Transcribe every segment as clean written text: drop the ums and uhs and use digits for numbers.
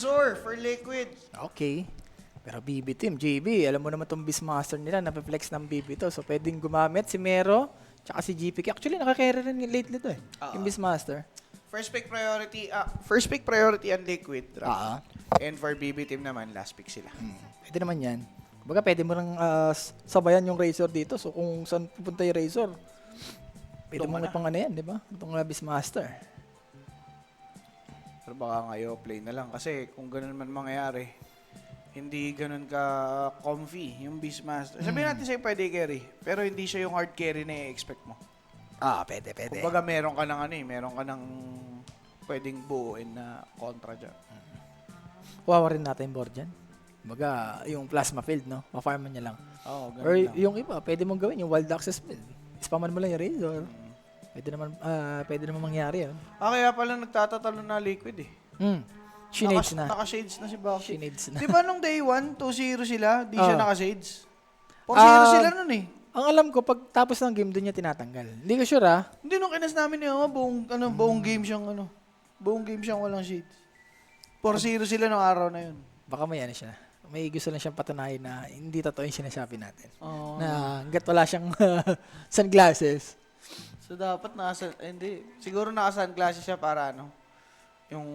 For liquid. Okay. Pero BB Team, JB, alam mo naman itong Beastmaster nila, napiflex ng BB to. So, pwedeng gumamit si Mero, tsaka si GPK. Actually, nakakarry rin lately to eh. Yung Beastmaster. First pick priority ang liquid. And for BB team naman, last pick sila. Pwede naman yan. Kumbaga, pwede mo nang sabayan yung Razor dito. So, kung saan pupunta yung Razor, pwede mo itong ano yan, di ba? Itong Beastmaster. Pero baka ngayon, play na lang. Kasi kung ganun man mangyayari, hindi ganun ka comfy yung Beastmaster. Sabihin natin sa'yo pwede carry, pero hindi siya yung hard carry na i-expect mo. Pwede. Kumbaga meron ka ng meron ka ng pwedeng buuin na kontra dyan. Kuhawa rin natin yung board dyan. Kumbaga, yung plasma field, no? Ma-farman niya lang. Oo, ganun Or lang. yung iba, pwede mong gawin yung wild access field. Spaman mo lang yung Razor. Pwede naman mangyari yun. Kaya pala nagtatatalo na liquid eh. Shinades na. Naka-shades na si Baki. Shinades na. Di ba nung day 1, 2-0 sila, di siya naka-shades? 4-0 sila nun eh. Ang alam ko, pag tapos ng game, doon niya tinatanggal. Hindi ko sure Hindi nung kinas namin yun, buong game siyang walang shades. 4-0 sila nung araw na yun. Baka may ano siya. May gusto lang siyang patunayan na hindi totoo yung sinasabi natin. Oh. Na hanggat wala siyang sunglasses. So dapat siguro naka-sunglasses siya para yung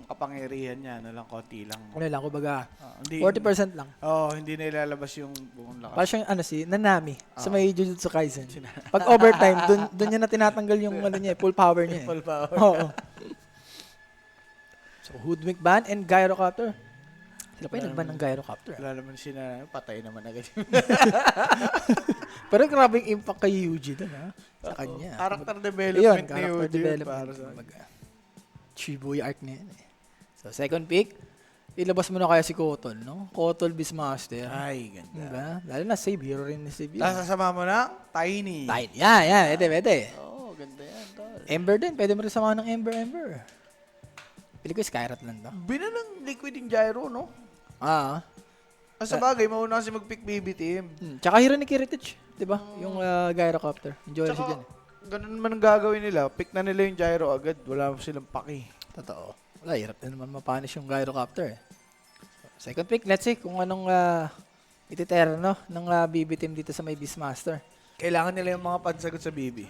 kapangyarihan niya, konti lang. Ano lang, kumbaga, Hindi, 40% lang. hindi na ilalabas yung buong lakas. Parang siyang Nanami sa may Jujutsu Kaisen. Pag overtime, doon niya na tinatanggal yung full power niya. Full power. Oo. So, Hoodwink ban and Gyrocopter. Sila pa yung nag-ban ng Gyrocopter. Wala naman patay naman agad. Pero grabe yung impact kay Yuji doon, ha? Sa kanya. Character development ni character Yuji. development. Kumbaga, Shibuya arc na yan eh. So, second pick, ilabas mo na kaya si Kotol, no? Kotol Beastmaster. Ay, ganda. Diba? Lalo na save, hero rin na save yun. Sasama mo na, Tiny. Yan. Pwede. Oo, ganda yan, tol. Ember din, pwede mo rin samahan ng Ember. Pili ko Skyrat lang to. Binalang liquid yung gyro, no? Sa bagay, mauna kasi mag-pick BB team. Tsaka hero ni Kiritich, diba? Yung Gyrocopter. Enjoy siya dyan. Ganun man ang gagawin nila. Pick na nila yung gyro agad. Wala silang paki. Totoo. Wala, hirap na naman mapanish yung Gyrocopter eh. Second pick, let's see kung anong ititera ng BB team dito sa may Beastmaster. Kailangan nila yung mga pansagot sa BB.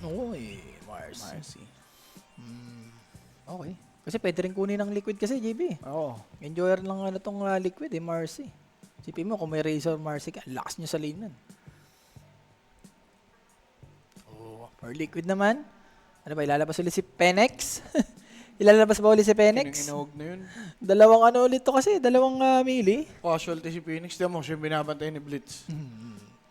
Oo Marcy. Okay. Kasi pwede rin kunin ng liquid kasi, JB. Oo. Enjoyer lang tong liquid Marcy. Sipin mo, kung may Razor Marcy ka, lakas nyo sa lane nun. For liquid naman, ano ba, ilalabas ulit si Penex? Ilalabas ba ulit si Penex? Kinuhinog na yun. Dalawang ulit to kasi, dalawang melee. Casualty si Phoenix. Diyan mo, siya yung binabantay ni Blitz.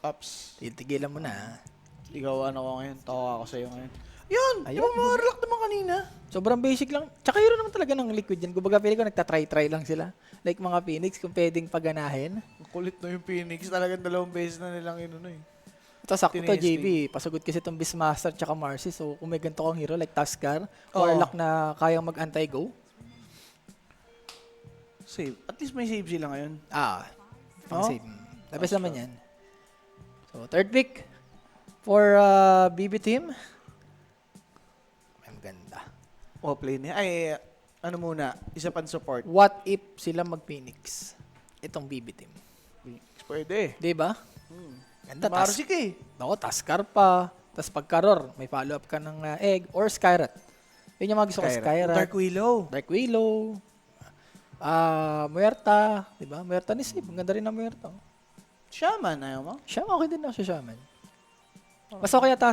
Ups. Tigilan mo na. Ikaw ko ngayon. Tawa ako sa'yo ngayon. Yun! Ayun. Yung ma-relax naman kanina. Sobrang basic lang. Tsaka hero naman talaga ng liquid yan. Kumbaga, pili ko nagtatry-try lang sila. Like mga Phoenix, kung pwedeng paganahin. Kulit na yung Phoenix. Talagang 2 beses na nilang Ito, sakto to, Tinesting. JB. Pasagot kasi itong Beastmaster tsaka Marcy. So, kung may ganito kang hero like Tuskar, Warlock na kayang mag-anti-go. Save. At least may save sila ngayon. Pang-save. The best naman yan. So, third pick for BB team. Ay, maganda. Play niya. Ay, ano muna? Isa pang support. What if sila mag-Phoenix? Itong BB team. Pwede. Diba? Ganda. Marcy ka eh. Ako, Tuskar pa. Tapos pagka-roar, may follow-up ka ng egg or Skyrat. Yun yung mga gusto ko. Skyrat. Dark Willow. Dark Willow. Muerta. Diba? Muerta ni Sib. Ang ganda rin ng Muerta. Shaman, ayaw mo? Shaman, okay din ako sa Shaman. Mas okay yata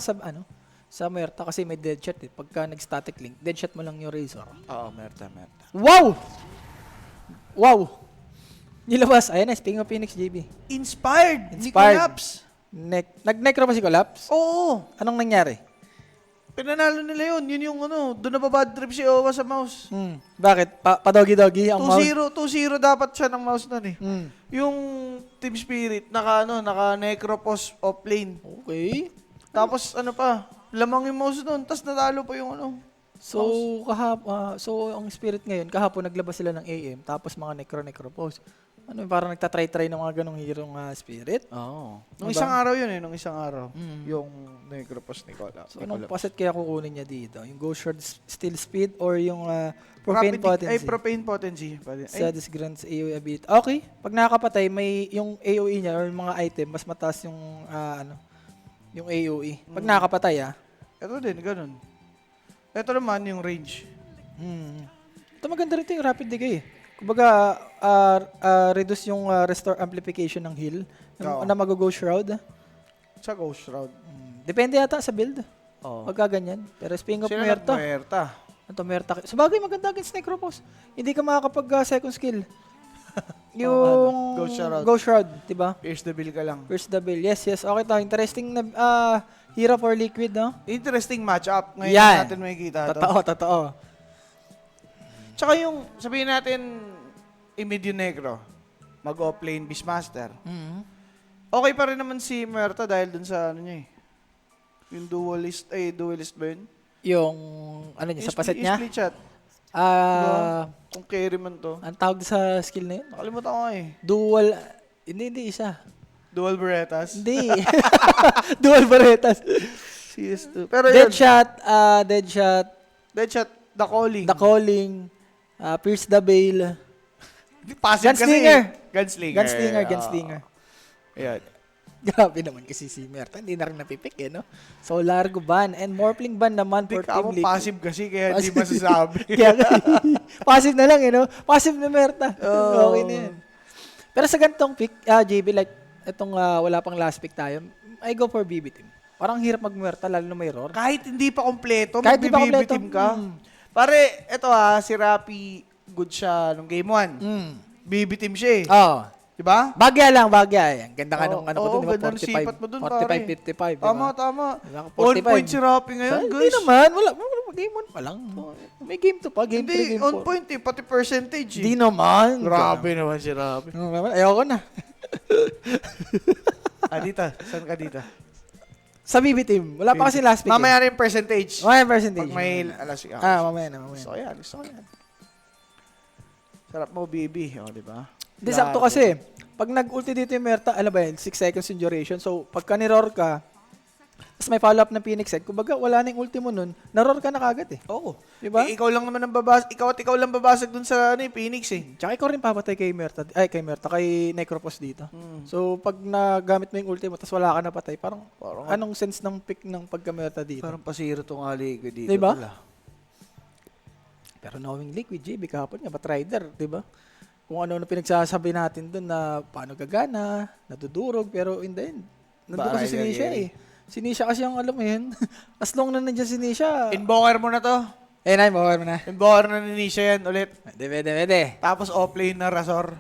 sa Muerta kasi may dead shot eh. Pagka nag-static link, dead shot mo lang yung Razor. Oo, Merta. Wow! Nilabas. Ayan na, speaking of Phoenix, JB. Inspired. Hindi Inspired. collapse. Nag-necro ba si Collapse? Oo. Anong nangyari? Pinanalo nila yun. Yun yung doon na bad trip si Owa sa mouse. Bakit? Pa-doggy-doggy ang mouse? 2-0 dapat siya ng mouse nun eh. Yung Team Spirit, naka-necropos off lane. Okay. Tapos lamang yung mouse nun. Tapos natalo pa yung So, so ang Spirit ngayon, kahapon naglabas sila ng AM, tapos mga necro-pose. Ano, parang nagtatry-try ng mga ganong hero nga spirit. Oo. Nung Diba? isang araw yun nung isang araw. Mm. Yung Necropos Nicola. So, anong paset kaya kukunin niya dito? Yung Ghost Shard Steel Speed or yung Profane Potency? Ay, Profane Potency. Sadis grants AoE ability. Okay. Pag nakakapatay, may yung AoE niya or yung mga item, mas mataas yung yung AoE. Pag nakakapatay, Ito din, ganun. Ito naman yung range. Ito maganda rin yung rapid decay. Kumbaga, reduce yung restore amplification ng heal Oo. na mag-Ghost Shroud. Sa Ghost Shroud. Depende yata sa build. Oo. Pagka ganyan. Pero speaking of Sino Muerta, nag-Muerta? ito Muerta. Sabagay, maganda against Necropos. Hindi ka makakapag second skill. Yung Ghost Shroud. Ghost Shroud, diba? Pierce the Bill ka lang. First the bill. Yes. Okay to. Interesting na hero for liquid, no? Interesting matchup. Ngayon Yan. natin makikita ito. Totoo. Tsaka yung, sabihin natin, Immediate Necro, mag-offlane Beastmaster. Okay pa rin naman si Muerta dahil dun sa ano niya eh. Yung duelist ba yun? Yung, ano niya, sa paset niya? Split shot. Kung carry man to. Ang tawag sa skill na yun? Nakalimutan ko eh. Dual, hindi isa. Dual Berettas. Hindi. Dual Berettas. CS2. Pero Dead yun, shot, Deadshot, The Calling. The Calling, Pierce the Veil, Passive Gunslinger. Kasi. Gunslinger. Ayan. Grabe naman kasi si Merta, hindi na rin napipik eh, no? So, Largo ban and Morphling ban naman Hindi for ka Team mo Liquid. passive kasi kaya hindi Passive. masasabi. Kaya, passive na lang eh, no? Passive na Merta. Oh. Okay na yan. Pero sa ganitong pick, JB, like, itong wala pang last pick tayo, I go for BB team. Parang hirap mag-Merta, lalo na may roar. Kahit hindi pa kompleto, Kahit di pa kompleto. team ka. Pare, eto si Rapi, good siya nung game 1. BB team siya eh. Oo. Diba? Bagya lang, bagya. Ang ganda ka nung ano ko Oo, dun, di ba? ganda ng sipat mo dun, 45, 55, di ba? Tama. Diba? On 45. point si Rapi ngayon, Hindi guys. naman, wala game 1 pa lang. May game 2 pa, game 3, Hindi, game 4. on point eh, pati percentage eh. Hindi naman. Grabe naman si Rapi. Ayoko na. Dito, saan ka dito? Sa BB team, wala pa kasi last pick. Mamaya rin percentage. Mamaya percentage. Pag may alas mamaya na. Gusto ko yan. Sarap mo, BB. O, di ba? Hindi, sakto kasi. Pag nag-ulti dito yung Merta, alam ba yun, 6 seconds yung duration. So, pagka ni-roar ka, tapos may follow-up ng Phoenix Egg, kumbaga wala na yung ulti mo nun, na-roar ka na kagad eh. Oo. Diba? Ikaw lang naman ang babasag. Ikaw lang babasag dun sa Phoenix eh. Tsaka ikaw rin papatay kay Necropos dito. So, pag nagamit mo yung ulti mo, tapos wala ka na patay, parang anong sense ng pick ng pagka-Merta dito? Parang pasiro tong Liquid dito. Diba? Pala. Pero knowing Liquid, JB, kahapon nga, Batrider, diba? Kung ano pinagsasabi natin doon na paano gagana, nadudurog, pero in the end, nandun kasi si Nisha eh. Si Nisha kasi yung alam mo yun. As long na nandiyan si Nisha. Invoker mo na to. Bawa mo na. Invoker na ni Nisha yan ulit. Dede. Tapos offlane na Razor.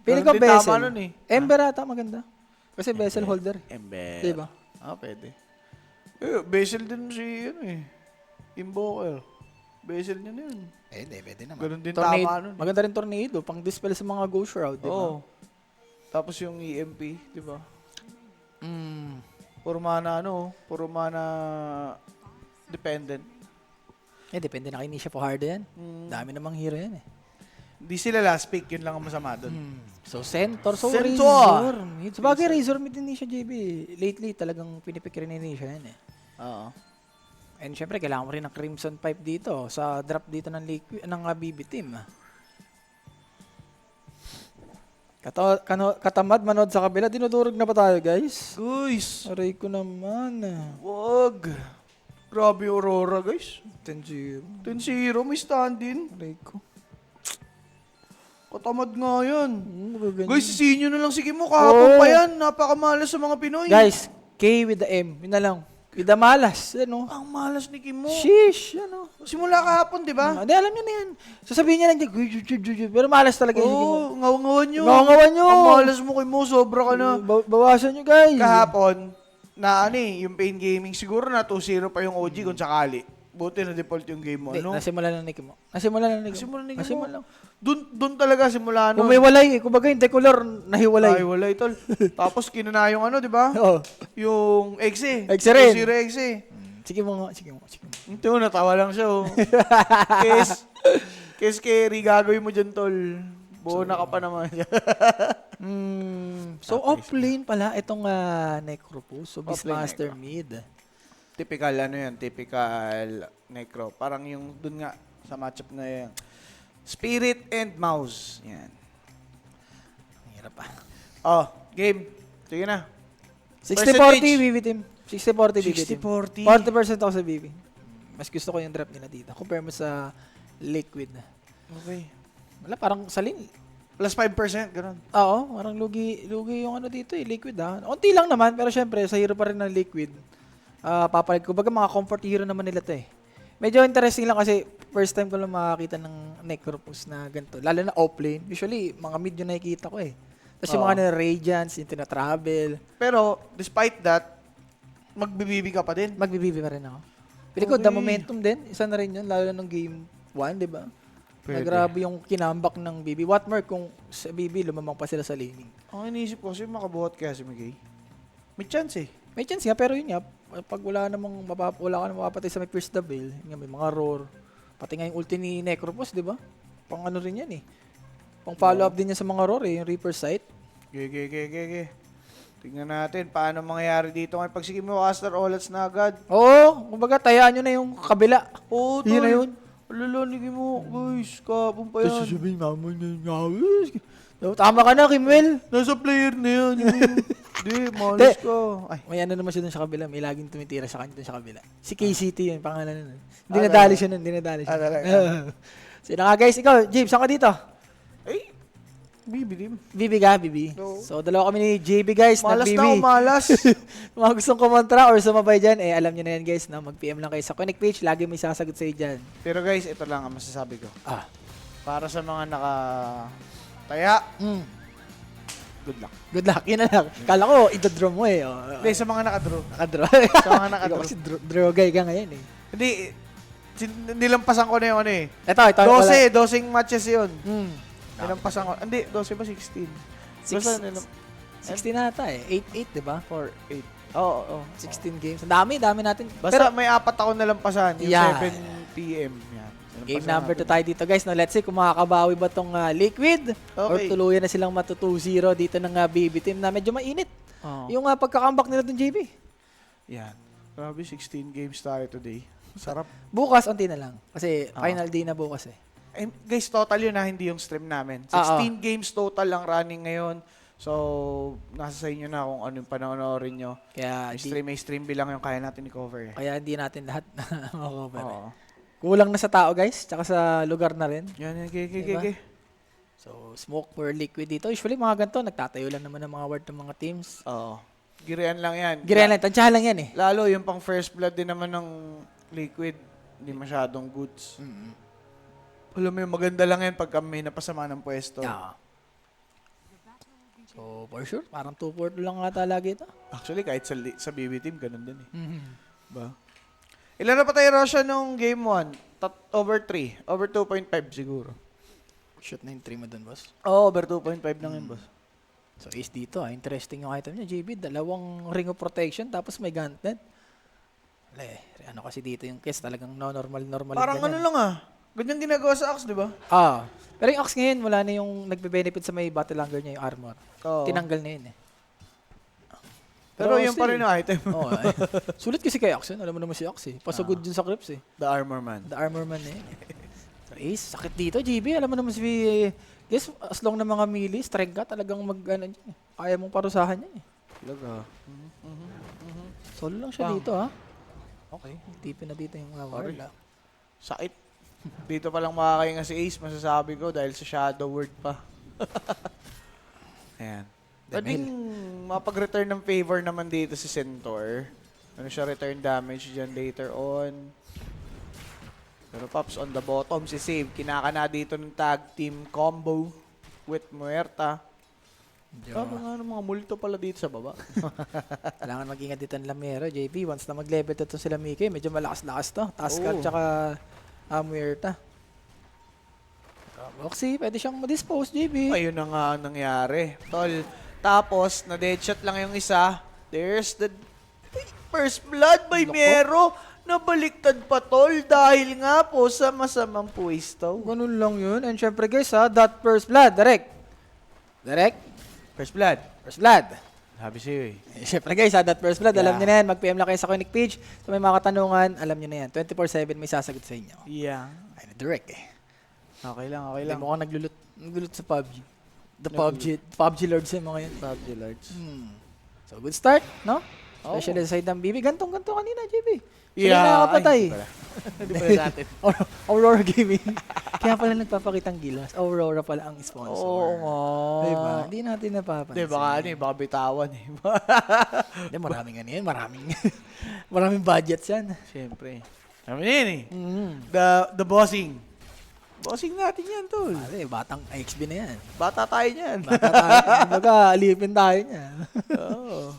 Pili ko Ganun din tama Vessel. nun eh. Ember ata maganda. Kasi Vessel holder. Ember. Diba? Pwede. Basil din si Invoker. Basil niya na yun. Pwede naman. Ganun din tama nun. Maganda rin tornado. Pang dispel sa mga Ghost Shroud, diba? Oo. Tapos yung EMP, di ba? Puro mana dependent. Depende na kay Nisha Fajardo yan. Dami namang hero yan eh. Hindi sila last pick, yun lang ang masama doon. So, Centaur. So, Centaur. Razor. Sabagay, Razor mid din Nisha, JB. Lately, talagang pinipik rin ni Nisha yan eh. Oo. And syempre, kailangan mo rin ng Crimson Pipe dito sa drop dito ng Liquid, ng BB team. Katamad manood sa kabila. Dinudurog na pa tayo, guys. Guys, Aray ko naman. wag. Grabe yung Aurora, guys. 10-0. 10-0, may stand-in. Aray ko. Katamad nga yan. Guys, Guys, sisihin nyo na lang si Kimo. Kahapon pa yan. Napakamalas sa mga Pinoy. guys, K with the M. Yun na lang. With the malas. Ano? Ang malas ni Kimo. Sheesh. Ano? Simula kahapon, di ba? Hindi, alam nyo na yan. Sasabihin niya lang, pero malas talaga yun. Oo, ngaw-ngawan nyo. Ngaw-ngawan nyo. Ang malas mo kay Mo, sobra ka na. Bawasan nyo, guys. Kahapon, na yung Pain Gaming, siguro na 2-0 pa yung OG kung sakali. Buti na default yung game mo. Hindi, Ano? nasimulan na ni Kimo. Nasimulan ni Kimo. Nasimulan. Doon talaga simula Kung may walay, kumbaga yung decolor, nahiwalay. Ay, wala tol. Tapos kinuna yung di ba? Oo. Yung Exe. Exe rin. Yung Exe. Sige mo nga. Ito, natawa lang siya, oh. Kes kay gagawin mo dyan, tol. Buo na ka pa naman. So, off-lane pala itong Necropus. So, Off-lane Beastmaster Necro. mid. Typical ano yan, typical Necro. Parang yung dun nga sa matchup na yan. Spirit and Mouse. Yan. Ang hirap pa. Oh, game. Sige na. 60-40 BB team. 60-40 BB team. 60-40. 40% ako sa BB. Mas gusto ko yung drop nila dito. Compare mo sa Liquid. Okay. Wala, parang salin. Plus 5%, ganun. Oo, parang lugi yung ano dito Liquid Unti lang naman, pero syempre, sa hero pa rin ng Liquid. Papalit ko. Baga mga comfort hero naman nila to eh. Medyo interesting lang kasi first time ko lang makakita ng Necropus na ganito. Lalo na offlane. Usually, mga mid yung nakikita ko eh. Tapos yung Oo. mga na Radiance, yung tina-travel. Pero, despite that, magbibibi ka pa din. Magbibibi pa rin ako. Pili ko, Okay. the momentum din. Isa na rin yun, lalo na nung game 1, di ba? Pwede. Grabe yung kinambak ng BB. What more kung sa BB lumamang pa sila sa laning? Ang iniisip ko kasi makabuhat kaya si Migay. May chance eh. May chance nga, pero yun nga, pag wala ka namang mapapatay sa may first double, yun nga, may mga roar. Pati nga yung ulti ni Necropus, di ba? Pang ano rin yan eh. Pang follow up din niya sa mga roar eh, yung Reaper Sight. Gege. Tingnan natin paano mangyayari dito ngayon. Pag sige mo, Caster Olats na agad. Oo, kumbaga tayaan nyo na yung kabila. Oo, Yun na yun. Alalanigin mo, guys. Kapong pa yan. sasabihin, mama nga, tama ka na, Kimwell. Nasa player na yan. Hindi, malas ka. Ay, May ano naman siya dun sa kabila. May laging tumitira sa kanya dun sa kabila. Si KCT yun, pangalan nun. Hindi Ah, nadali siya nun, hindi nadali siya. talaga. So yun na nga guys, ikaw, James, saan ka dito? ay, bibilim. BB ka, BB. No. So dalawa kami ni JB guys, Malas BB. na, umalas. Mga gustong kumontra or sumabay dyan, alam nyo na yan guys, na mag-PM lang kayo sa Connect page, lagi may sasagot sa'yo dyan. Pero guys, ito lang ang masasabi ko. Ah. Para sa mga nakataya, good luck. Good luck, yun na lang. Kala ko, ito-draw mo eh. Oh. Hindi, sa mga nakadraw. Nakadraw. Sa mga Ikaw nakadraw. kasi draw guy ka ngayon eh. Hindi, nilampasan ko na yung ano eh. Ito wala. 12 matches yun. Nilampasan ko. Hindi, 12 ba 16? Basta nilam... 16 na ata eh. 8-8, di ba? For 8. Oo. 16 games. Ang dami natin. Basta Pero may 4 ako nalampasan. Yung Yeah. 7 p.m. Yan. game Nalampasan number 2 natin. tayo dito guys. No, let's see kung makakabawi ba tong Liquid or Okay. tuluyan na silang matu 2-0 dito ng BB team na medyo mainit. Oo. Yung pagka-comeback nila dun JB. Yan. Grabe, 16 games tayo today. Sarap. Bukas, unti na lang. Kasi Oo. final day na bukas eh. Eh, guys, total yun ha, hindi yung stream namin. 16 Oo. games total lang running ngayon. So, nasa sa inyo na kung ano yung panoorin nyo. Kaya May stream bilang yung kaya natin i-cover eh. kaya hindi natin lahat makocover. Oo. Kulang na sa tao guys, tsaka sa lugar na rin. Yan. Diba? So, smoke for Liquid dito. Usually mga ganito, nagtatayo lang naman ng mga ward ng mga teams. Oo. Girian lang yan. Girean lang, tansyahan lang yan eh. Lalo yung pang first blood din naman ng Liquid. Hindi masyadong goods. Alam mo yung maganda lang yan pag may napasama ng pwesto. Yeah. So, for sure, parang 2-4 lang ata lagi ito. Actually, kahit sa BB team, ganun din eh. Ba? Ilan na pa tayo Russia nung game 1? Over 3. Over 2.5 siguro. Shoot na yung 3 mo dun, boss. Oo, over 2.5 lang yun, boss. So, is dito, interesting yung item niya, JB. Dalawang ring of protection, tapos may gauntlet. Ano kasi dito yung case, talagang normal. Parang ano lang ah. Ganyan ginagawa sa Axe, di ba? Pero yung Axe ngayon, wala na yung nagbe-benefit sa may battle hunger niya, yung armor. Oo. Tinanggal na yun eh. Pero Pero yung pa rin still, yung item. Oo, ay. Sulit kasi kay Axe yun. Alam mo naman si Axe eh. Pasugod dun sa clips eh. The Armor Man. The armor man na yun. So, Ace, sakit dito, GB. Alam mo naman si... Guess, as long na mga melee, strike ka, talagang ano dyan eh. Kaya mong parusahan yan eh. Talaga. Solo lang siya Bang. dito ha. Okay, tipin na dito yung Sorry. ward. Sakit. Dito pa lang makakainga si Ace, masasabi ko, dahil sa Shadow Word pa. Ayan. Pwedeng mapag-return ng favor naman dito si Centaur. Ano siya, return damage dyan later on. Pero Pops, on the bottom, si Save. Kinakana dito ng tag team combo with Muerta. Mga multo pala dito sa baba. Kailangan mag-ingat dito ng Lamero, JB. Once na mag-level to sila Mike, medyo malakas-lakas to. Taskar Oo. tsaka Muerta. Boxy, pwede siyang ma-dispose, JB. Ayun na nga ang nangyari. Tol. Tapos, na-deadshot lang yung isa. There's the first blood by Loko. Mero. nabaliktad pa tol dahil nga po sa masamang puwisto. Ganun lang yun. And syempre guys ha, that first blood, direct. First blood. First blood. Sabi sa'yo eh. Syempre guys ha, that first blood, alam Yeah. niyo na yan. Mag-PM lang kayo sa Connect page. Sa may mga katanungan, alam niyo na yan. 24/7 may sasagot sa inyo. Yeah. Ay, direct eh. Okay lang, okay Hindi lang. mo ka naglulot sa PUBG. PUBG Lords yung mga yun. PUBG Lords. So, good start, no? Oo. Especially sa side ng BB. Ganto kanina, JB. Sila Yeah. nakakapatay. Ay, hindi pala sa atin. Aurora Gaming. Kaya pala nagpapakitang gilas. Aurora pala ang sponsor. Oo nga. Diba? Hindi natin napapansin. Hindi, baka ano eh, baka bitawan eh. Hindi, maraming ano yan. Maraming budgets yan. Siyempre. Alam yun eh. Mm. The bossing. Bossing natin yan, tol. Pare, batang XB na yan. Bata tayo niyan. Bata tayo. Kumbaga, alipin tayo niya. Oo.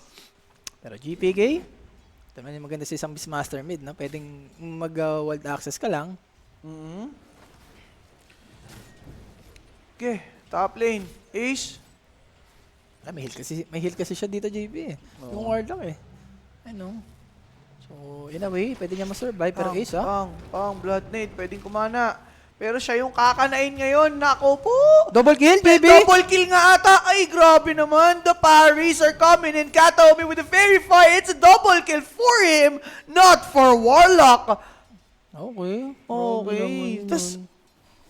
Pero GPK, ito naman yung maganda sa isang Beastmaster mid, no? Pwedeng mag-wild access ka lang. Mhm. Okay, top lane. Ace. Ah, may heal kasi siya dito, JB eh. Yung ward lang eh. Ano? So, in a way, pwede niya ma-survive. Pero Ace, ha? Blood Nade, pwedeng kumana. Pero siya yung kakanain ngayon. Nako po! Double kill, May JB! double kill nga ata. Ay, grabe naman. The parries are coming in. Kataomi with a very fire. It's a double kill for him, not for Warlock. Okay. Okay. Grabe naman Tapos, yun.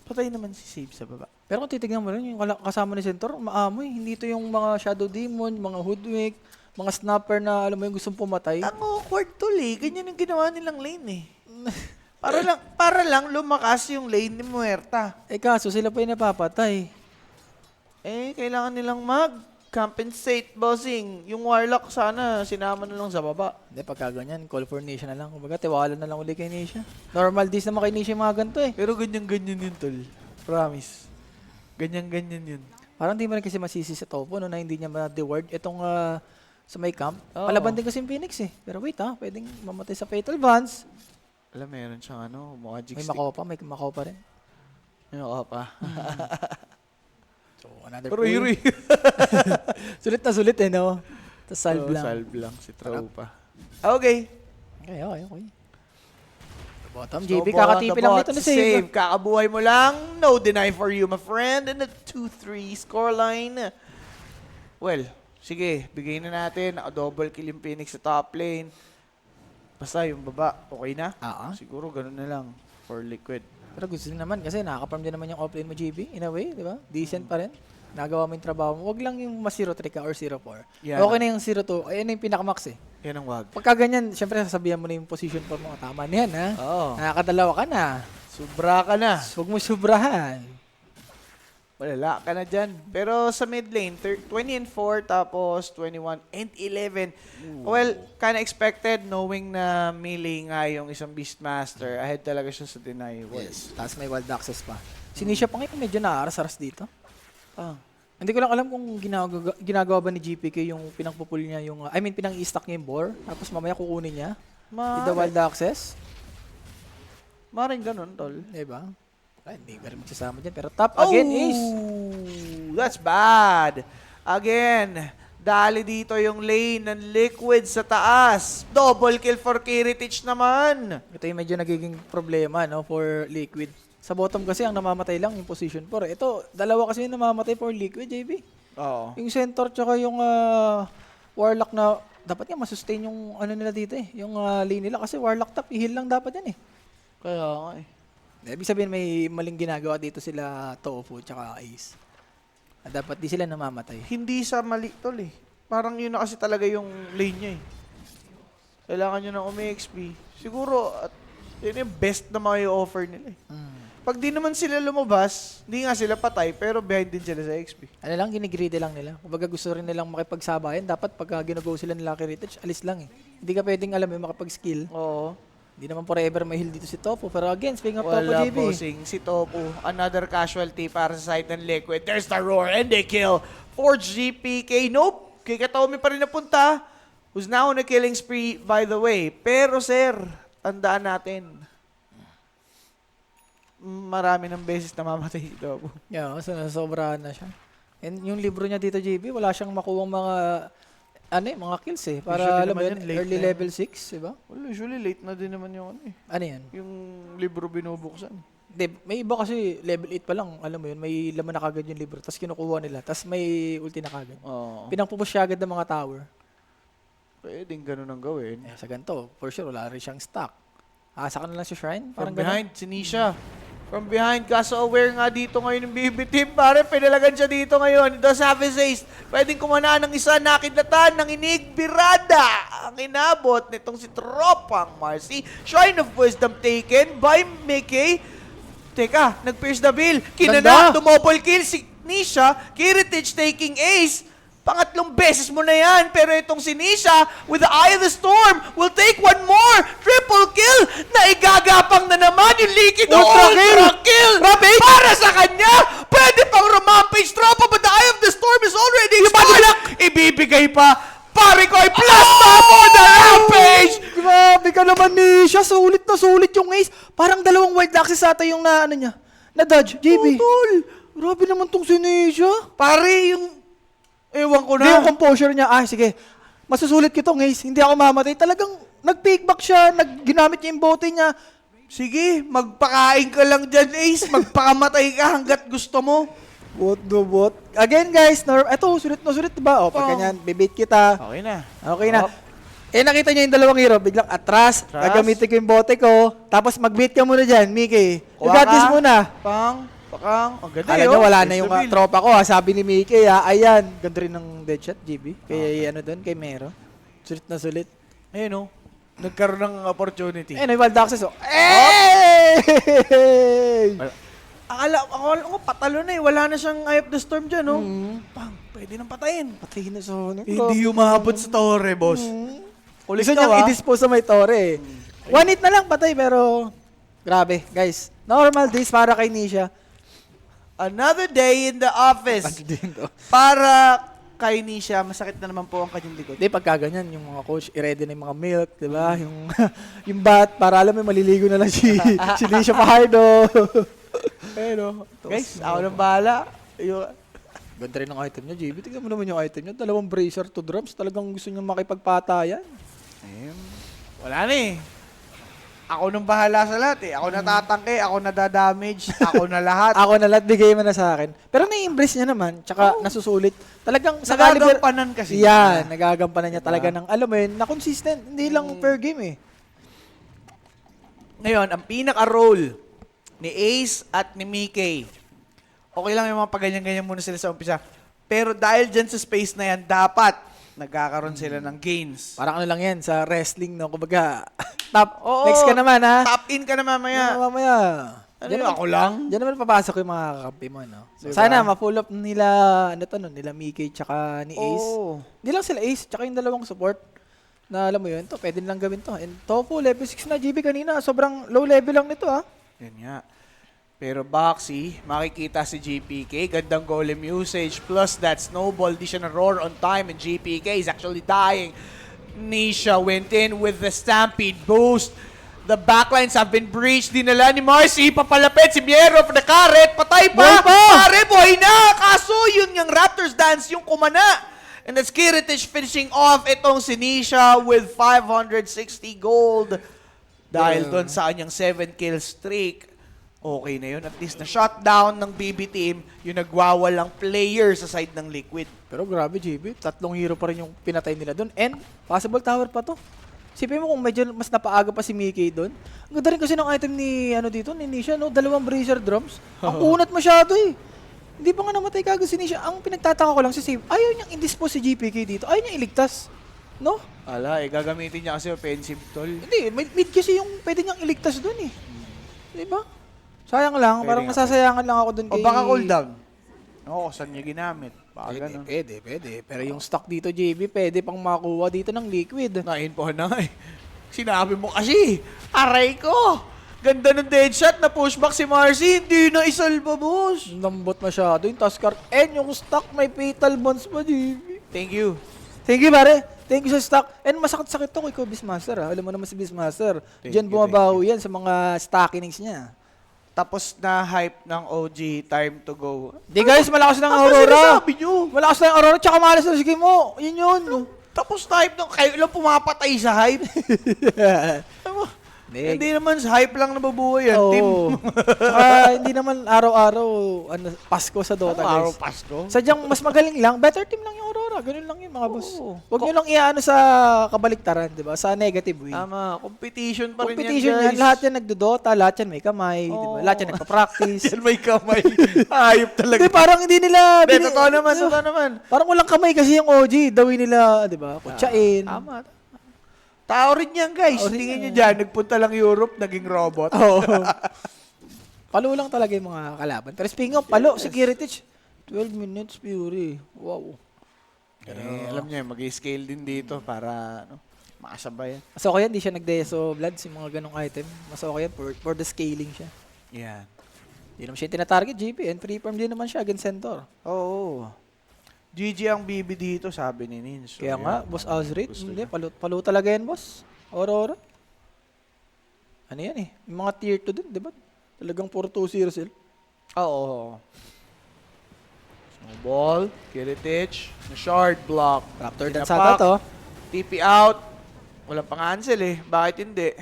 patay naman si Save sa baba. Pero kung titignan mo rin, yung kasama ni Centaur, maamoy. Hindi to yung mga Shadow Demon, mga Hoodwink, mga Snapper na alam mo yung gustong pumatay. Ang awkward tol eh. Ganyan yung ginawa nilang lane eh. Para lang lumakas yung lane ni Muerta. Eh kaso sila pa yung napapatay. Eh, kailangan nilang mag-compensate, bossing. Yung Warlock sana, sinama na lang sa baba. Hindi, pagka ganyan, call for Nisha na lang. Kumbaga, tiwala na lang uli kay Nisha. Normal days naman kay Nisha yung mga ganito eh. Pero ganyan-ganyan yun, tol. Promise. Ganyan-ganyan yun. Parang di mo rin kasi masisi sa Topo no, na hindi niya ma-deward. Itong sa may camp, Oo. palaban din kasi yung Phoenix eh. Pero wait pwedeng mamatay sa Fatal Vance. Alam, meron siyang magic May stick. may Makopa rin. May Makopa. So, another Pero pull. Yuri. Sulit na sulit eh, no? Tapos salve lang. Salve lang si Tropa. Okay. Okay. Bottom, So, JB, bot, kakatipi lang bot, dito na save. save. Kakabuhay mo lang. No deny for you, my friend. And a 2-3 scoreline. Well, sige. Bigay na natin. Naka-double kill yung Phoenix sa top lane. Basta yung baba, okay na? Siguro ganun na lang for Liquid. Pero gusto din naman kasi nakaka-farm din naman yung offlane mo, JB. In a way, di ba? Decent pa rin. Nagawa mo yung trabaho mo. Huwag lang yung mas 0-3 ka or 0-4. Yan. Okay na yung 0-2. Ayun na yung pinakamax eh. Yan ang wag. Pagka ganyan, syempre sasabihan mo na yung position for mo. Tama na yan, ha? Oo. Nakakadalawa ka na. Sobra ka na. Huwag mo sobrahan. Malala ka na dyan. Pero sa mid lane, 20-4 tapos 21-11. Well, kinda expected knowing na melee nga yung isang Beastmaster. Ahead talaga siya sa deny. Yes. Tapos may wild access pa. Si Nisha pa ngayon medyo naaras-aras dito. Ah. Hindi ko lang alam kung ginagawa ba ni GPK yung pinangpupul niya yung... pinang-i-stack niya yung bore. Tapos mamaya kukunin niya. With the wild access. Maring ganun, tol. Diba? Ay, hindi ka rin magsasama dyan. Pero top again is... That's bad. Again, dali dito yung lane ng Liquid sa taas. Double kill for Kiritich naman. Ito yung medyo nagiging problema no, for Liquid. Sa bottom kasi ang namamatay lang yung position 4. Ito, dalawa kasi yung namamatay for Liquid, JB. Oo. Yung Centaur tsaka yung Warlock na dapat nga masustain yung ano nila dito eh. Yung lane nila kasi Warlock top, i-heal lang dapat yan eh. Kaya nga eh. Ibig sabihin may maling ginagawa dito sila Tofu tsaka Ace. Dapat di sila namamatay. Hindi sa mali, tol eh. Parang yun na kasi talaga yung lane niya eh. Kailangan nyo ng umi-XP. Siguro, at yun yung best na may offer nila eh. Pag di naman sila lumabas, hindi nga sila patay, pero behind din sila sa XP. Ano lang, ginigreedy lang nila. Kumbaga gusto rin nilang makipagsabayan. Dapat pagka ginagawa sila ng Lucky Retouch, alis lang eh. Hindi ka pwedeng alam yung makipag-skill. Oo. Hindi naman forever may heal dito si Tofu. Pero again, speaking of Tofu, Wala JB. bossing. Si Topu, another casualty para sa side ng Liquid. There's the roar and they kill for GPK. Nope, kay Kataomi pa rin napunta. Who's now on a killing spree, by the way. Pero sir, tandaan natin, marami ng beses namamatay si Topu. Yeah, so nasobrahan na siya. And yung libro niya dito, JB, wala siyang makuwang mga mga kills eh. Para Usually alam mo naman yun, yan, late early na yan. level 6, diba? Well, usually late na din naman yung ano eh. Ano yan? Yung libro binubuksan. Hindi, may iba kasi level 8 pa lang, alam mo yun, may laman na kagad yung libro, tapos kinukuha nila, tapos may ulti na kagad. Oo. Pinangpupush siya agad ng mga tower. Pwedeng ganun ang gawin. Eh, sa ganito, for sure, wala rin siyang stock. Asa ka na lang sa shrine? From Parang ganun. behind, si Nisha. From behind, kaso aware nga dito ngayon ng BB team. Pare, pinalagan siya dito ngayon. Does have his ace. Pwedeng kumanaan ng isa, nakidlatan ng inig, birada. Ang inabot nitong si Tropang Marcy. Shrine of Wisdom taken by Mickey. Teka, nag-pierce the bill. Kinana, Ganda. dumouble kill si Nisha. Kiritich taking ace. Pangatlong beses mo na yan. Pero itong si Nisha, with the Eye of the Storm, will take one more. Triple kill. Naigagapang na naman yung Liquid Ultra kill. Para sa kanya. Pwede pang rumampage tropa, but the Eye of the Storm is already expired. Ibibigay pa. Pare ko ay plasma for the rampage. Grabe ka naman ni siya, sulit na sulit yung ace. Parang dalawang wild access ata yung na, ano niya, na dodge, JB. Tol. Grabe naman tong sinisya. Pare, yung... Ewan ko Hindi na. yung composure niya, sige, masusulit ko tong ace, hindi ako mamatay. Talagang nag-pickback siya, ginamit niya yung bote niya. Sige, magpakain ka lang dyan, Ace. Magpakamatay ka hanggat gusto mo. What the what? Again guys, eto, sulit na sulit, diba? O, pag ganyan, bibait kita. Okay na. Okay na. Eh, nakita niya yung dalawang hero, biglang atras, gagamitin ko yung bote ko, tapos mag-beat ka muna dyan, Mickey. You got this muna. Pakang. Ang ganda Kala yun. niya wala na First yung reveal. tropa ko, sabi ni Mickey, ayan. Ganda rin ng deadshot, GB. Kay ano doon, kay Mero. Sulit na sulit. Ayun, oh. Nagkaroon ng opportunity. Eh, may wild access, oh. Hey! Akala ko patalo na eh. Wala na siyang Eye of the Storm dyan, no? Pang, pwede nang patayin. Patayin na Sonic. Hindi umabot sa torre, boss. Kulit Gusto ka, niyang i-dispose sa may tore. One hit na lang, patay, pero... Grabe, guys. Normal days para kay Nisha. Another day in the office. Para kay Nisha, masakit na naman po ang kanyang likod. Hindi, pagka ganyan, yung mga coach, i-ready na yung mga milk, di ba? Yung, yung bat, para alam mo, maliligo na lang si Nisha Fajardo. Pero, guys, ako nang bahala. Ganda rin ang item niya, JB. Tignan mo naman yung item niya. 2 bracer, 2 drums. Talagang gusto niya makipagpatayan. Ayun. Wala na eh. Ako nang bahala sa lahat eh. Ako natatangke, ako nadadamage, ako na lahat. Ako na lahat, bigay mo na sa akin. Pero na-embrace niya naman, tsaka nasusulit. Talagang sa caliber... Nagagampanan kasi. Yan, nagagampanan niya talaga ng, alam mo yun, na consistent. Hindi lang per game eh. Ngayon, ang pinaka-role ni Ace at ni Mickey. Okay lang yung mga paganyan-ganyan muna sila sa umpisa. Pero dahil dyan sa space na yan, dapat nagkakaroon sila ng gains. Parang ano lang yan, sa wrestling, no? Kumbaga, next ka naman, ha? Top in ka na mamaya. Mamaya. Ano yun, ako lang? Diyan naman papasok yung mga kakampi mo, no? So, Diba? sana ma-pull up nila, ano to, no? Nila Mickey tsaka ni Ace. Oo. Hindi lang sila Ace, tsaka yung dalawang support. Na alam mo yun, to, pwede nilang gawin to. And Tofu, level 6 na, GB kanina. Sobrang low level lang nito, ha? Yan nga. Pero Boxy, makikita si GPK, gandang golem usage, plus that snowball, di siya na-roar on time, and GPK is actually dying. Nisha went in with the Stampede boost. The backlines have been breached. Dinala ni Marcy, papalapit si Miero for the carrot, patay pa! Buhay pa! Pare, buhay na! Kaso yun yung Raptors dance, yung kumana. And that's Kiritich finishing off itong si Nisha with 560 gold. Dahil doon sa kanyang 7-kill streak. Okay na yun. At least na-shutdown ng BB team yung nagwawalang player sa side ng Liquid. Pero grabe, GB. 3 hero pa rin yung pinatay nila doon. And possible tower pa to. Sipin mo kung medyo mas napaaga pa si Mickey doon. Ang ganda rin kasi ng item ni dito, ni Nisha, no? 2 bracer drums. Ang unat masyado eh. Hindi pa nga namatay kagad si Nisha. Ang pinagtataka ko lang si Save, ayaw niyang indispose si GPK dito. Ayaw niyang iligtas. No? Ala, gagamitin niya kasi offensive tol. Hindi, mid kasi yung pwede niyang iligtas doon eh. Di ba? Sayang lang, Pwede parang nga, nasasayangan lang ako doon O baka cooldown. Oo, saan niya ginamit? Baka ganun. Pwede. Pero yung stock dito, JB, pwede pang makuha dito ng liquid. Na-inpo na nga eh. Sinabi mo kasi, aray ko! Ganda ng deadshot na pushback si Marcy, hindi na isalba, boss. Lambot masyado yung Tuskar. And yung stock may fatal bonds pa, JB. Thank you. Thank you, pare. Thank you sa stock. And masakit-sakit to kay Beastmaster, ha. Alam mo naman si Beastmaster. Diyan bumabaho yan sa mga stock innings niya. Tapos na hype ng OG, time to go. Di guys, malakas ng Ano Aurora. sinasabi nyo? Malakas ng Aurora, tsaka malas na sige mo. Yun yun. Tapos na hype nung kayo lang pumapatay sa hype. Ano? Hindi naman sa hype lang nababuhay yan, team. Oo. Tsaka hindi naman araw-araw Pasko sa Dota, Araw guys. Pasko. Sadyang mas magaling lang, better team lang yung Aurora. Ganun lang yun, mga boss. Oo. Huwag nyo lang iaano sa kabaliktaran, di ba? Sa negative way. Tama, competition pa rin Competition yan, yan, guys. lahat yan nagdodota, lahat yan may kamay, di ba? Oo. Lahat yan nagpa-practice. Yan may kamay. Hayop talaga. Hindi, parang hindi nila... Hindi, totoo naman. Parang walang kamay kasi yung OG, dawin nila, di ba? Kutsain. Tama. Tao rin yan, guys. Tao rin Tingin nyo yan. dyan, nagpunta lang Europe, naging robot. Oo. Palo lang talaga yung mga kalaban. Pero speaking of, palo, security, 12 minutes, Fury. Wow. Alam niya, mag-scale din dito para makasabay. Mas okay yan, di siya nag-deso bloods, yung mga ganong item. Mas okay yan, for the scaling siya. Yan. Di naman siya tinatarget, JP, and free-farm din naman siya against Centaur. Oo. GG ang BB dito, sabi ni Nins. So, Kaya nga, yan. Boss Azrit, Gusto hindi, niya. palo talaga yan, boss. Aurora. Ano yan eh, yung mga tier 2 din, di ba? Talagang puro 2-0 sila. Oo. Snowball, Kiritich, na shard block. Raptor Tinapak, dance ata to. TP out. Walang pang-cancel eh. Bakit hindi?